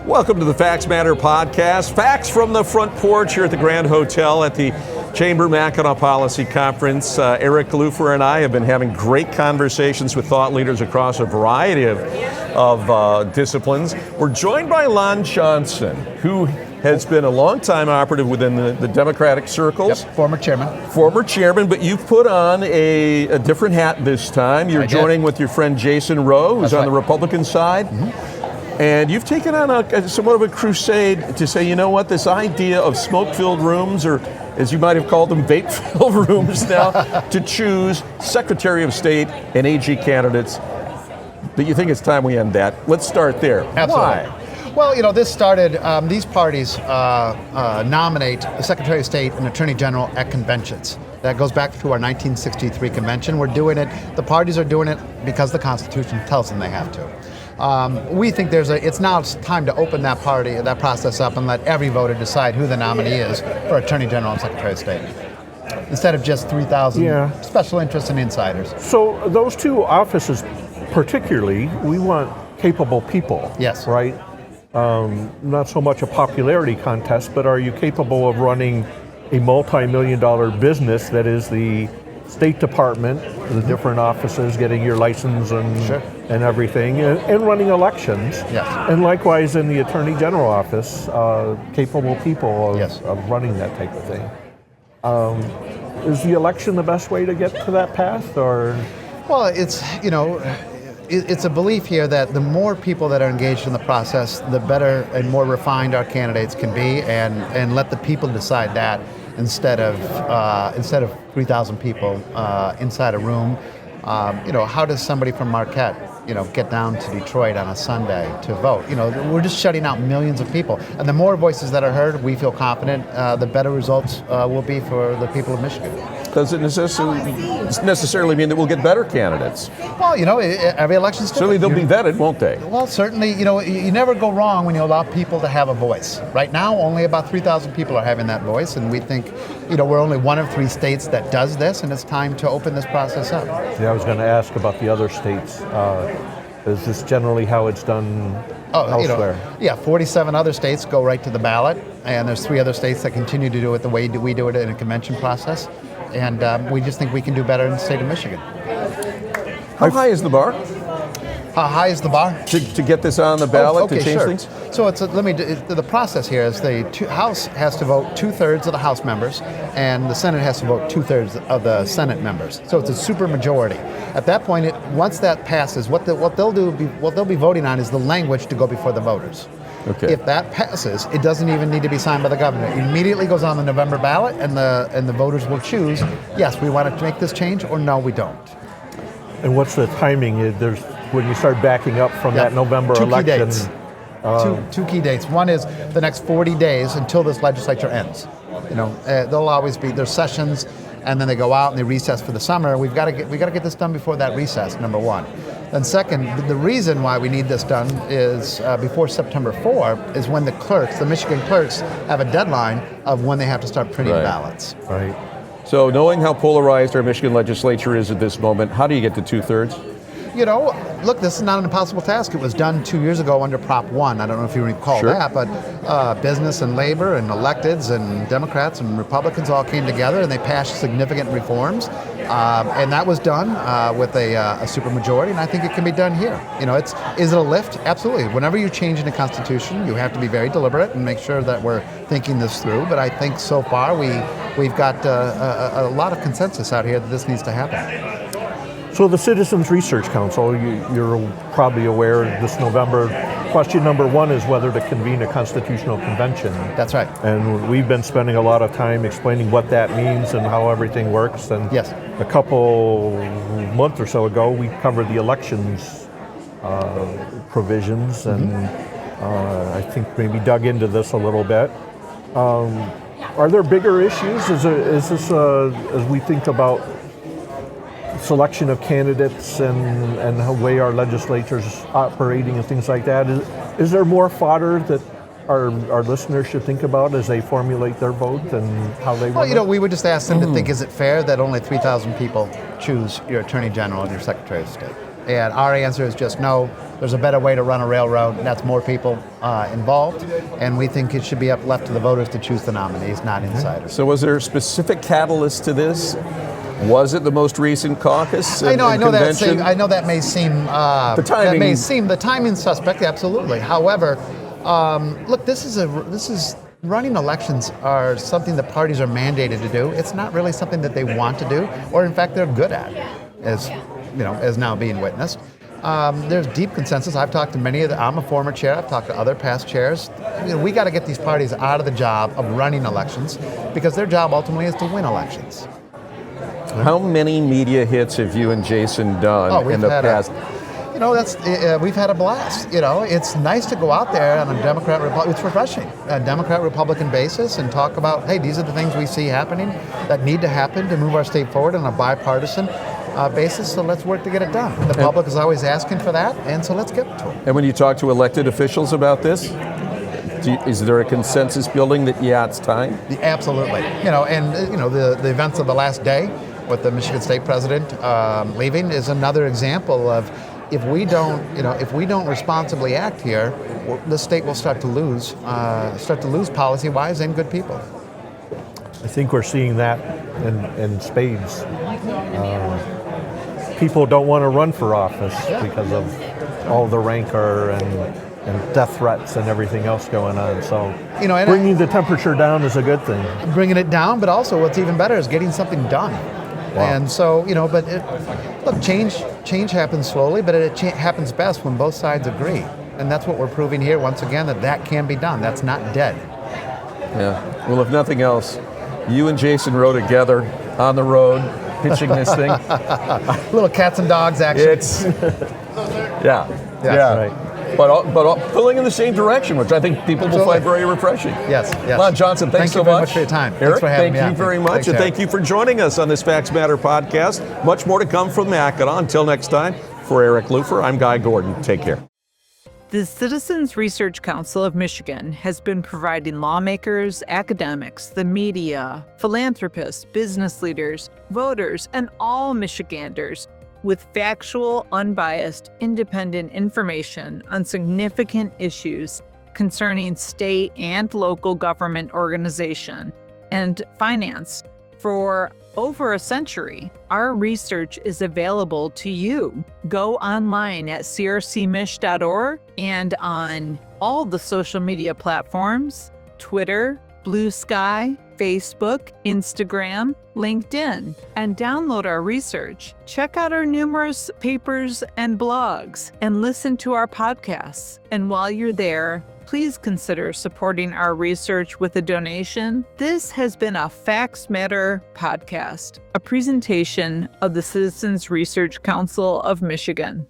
Welcome to the Facts Matter podcast. Facts from the front porch here at the Grand Hotel at the Chamber Mackinac Policy Conference. Eric Lupher and I have been having great conversations with thought leaders across a variety of disciplines. We're joined by Lon Johnson, who has been a long-time operative within the Democratic circles. Yep, former chairman, but you've put on a different hat this time. You're joining with your friend Jason Rowe, who's on the Republican side. Mm-hmm. And you've taken on somewhat of a crusade to say, you know what, this idea of smoke-filled rooms, or as you might have called them, vape-filled rooms now, to choose Secretary of State and AG candidates, that you think it's time we end that. Let's start there. Absolutely. Why? Well, this started, these parties nominate the Secretary of State and Attorney General at conventions. That goes back to our 1963 convention. We're doing it, the parties are doing it because the Constitution tells them they have to. We think it's now time to open that process up and let every voter decide who the nominee is for Attorney General and Secretary of State, instead of just 3,000 special interests and insiders. So those two offices particularly, we want capable people. Yes. Right? Not so much a popularity contest, but are you capable of running a multi-million-dollar business that is the State Department, the different offices, getting your license and everything, and running elections. Yes. And likewise in the Attorney General office, capable people of running that type of thing. Is the election the best way to get to that path, or? Well, it's a belief here that the more people that are engaged in the process, the better and more refined our candidates can be, and let the people decide that instead of 3,000 people inside a room. How does somebody from Marquette, get down to Detroit on a Sunday to vote? We're just shutting out millions of people. And the more voices that are heard, we feel confident, the better results will be for the people of Michigan. Does it necessarily mean that we'll get better candidates? Well, every election's different. Certainly they'll be vetted, won't they? Well, certainly, you never go wrong when you allow people to have a voice. Right now, only about 3,000 people are having that voice, and we think, we're only one of 3 states that does this, and it's time to open this process up. Yeah, I was going to ask about the other states. Is this generally how it's done elsewhere? 47 other states go right to the ballot, and there's 3 other states that continue to do it the way we do it in a convention process. And we just think we can do better in the state of Michigan. How high is the bar? How high is the bar? To get this on the ballot, to change things? So the process here is the House has to vote 2/3 of the House members, and the Senate has to vote 2/3 of the Senate members. So it's a super majority. At that point, once that passes, what they'll be voting on is the language to go before the voters. Okay. If that passes, it doesn't even need to be signed by the governor. It immediately goes on the November ballot, and the voters will choose, yes, we want to make this change, or no, we don't. And what's the timing? There's when you start backing up from that November election. Two key dates. One is the next 40 days until this legislature ends. There'll always be there's sessions, and then they go out and they recess for the summer. We got to get this done before that recess. Number one. And second, the reason why we need this done is before September 4 is when the Michigan clerks, have a deadline of when they have to start printing ballots. Right. So knowing how polarized our Michigan legislature is at this moment, how do you get to 2/3? Look, this is not an impossible task. It was done 2 years ago under Prop 1. I don't know if you recall that, but business and labor and electeds and Democrats and Republicans all came together and they passed significant reforms. And that was done with a supermajority, and I think it can be done here. Is it a lift? Absolutely. Whenever you change in the Constitution, you have to be very deliberate and make sure that we're thinking this through. But I think so far we've got a lot of consensus out here that this needs to happen. So the Citizens Research Council, you're probably aware this November, question number 1 is whether to convene a constitutional convention. That's right. And we've been spending a lot of time explaining what that means and how everything works. And a couple months or so ago, we covered the elections provisions, and I think maybe dug into this a little bit. Are there bigger issues? Is this as we think about selection of candidates and the way our legislature's operating and things like that? Is there more fodder that our listeners should think about as they formulate their vote and how they vote? Well, we would just ask them to think, is it fair that only 3,000 people choose your Attorney General and your Secretary of State? And our answer is just no. There's a better way to run a railroad, and that's more people involved. And we think it should be left to the voters to choose the nominees, not insiders. So was there a specific catalyst to this? Was it the most recent caucus? I know convention? that may seem the timing. the timing suspect. Absolutely. However, look, this is running elections are something that parties are mandated to do. It's not really something that they want to do, or in fact they're good at, as now being witnessed. There's deep consensus. I've talked to many of I'm a former chair. I've talked to other past chairs. We got to get these parties out of the job of running elections, because their job ultimately is to win elections. How many media hits have you and Jason done in the past? We've had a blast. It's nice to go out there on a it's refreshing, a Democrat-Republican basis, and talk about, hey, these are the things we see happening that need to happen to move our state forward on a bipartisan basis, so let's work to get it done. The public is always asking for that, and so let's get to it. And when you talk to elected officials about this, is there a consensus building that, it's time? Absolutely. The events of the last day with the Michigan State president leaving is another example of, if we don't responsibly act here, the state will start to lose policy-wise and good people. I think we're seeing that in spades. People don't want to run for office because of all the rancor and death threats and everything else going on. So bringing the temperature down is a good thing. Bringing it down, but also what's even better is getting something done. Wow. And so, look, change happens slowly, but it happens best when both sides agree. And that's what we're proving here once again, that can be done. That's not dead. Yeah. Well, if nothing else, you and Jason Rowe together on the road, pitching this thing. Little cats and dogs action. It's, yeah. Right. But pulling in the same direction, which I think people will find very refreshing. Yes. Lon Johnson, thanks so much. Thank you very much for your time. Eric, thanks for having me. Thank you very much, and thank you for joining us on this Facts Matter podcast. Much more to come from Mackinac. Until next time, for Eric Lupher, I'm Guy Gordon. Take care. The Citizens Research Council of Michigan has been providing lawmakers, academics, the media, philanthropists, business leaders, voters, and all Michiganders with factual, unbiased, independent information on significant issues concerning state and local government organization and finance. For over a century, our research is available to you. Go online at crcmich.org and on all the social media platforms, Twitter, Blue Sky, Facebook, Instagram, LinkedIn, and download our research. Check out our numerous papers and blogs, and listen to our podcasts. And while you're there, please consider supporting our research with a donation. This has been a Facts Matter podcast, a presentation of the Citizens Research Council of Michigan.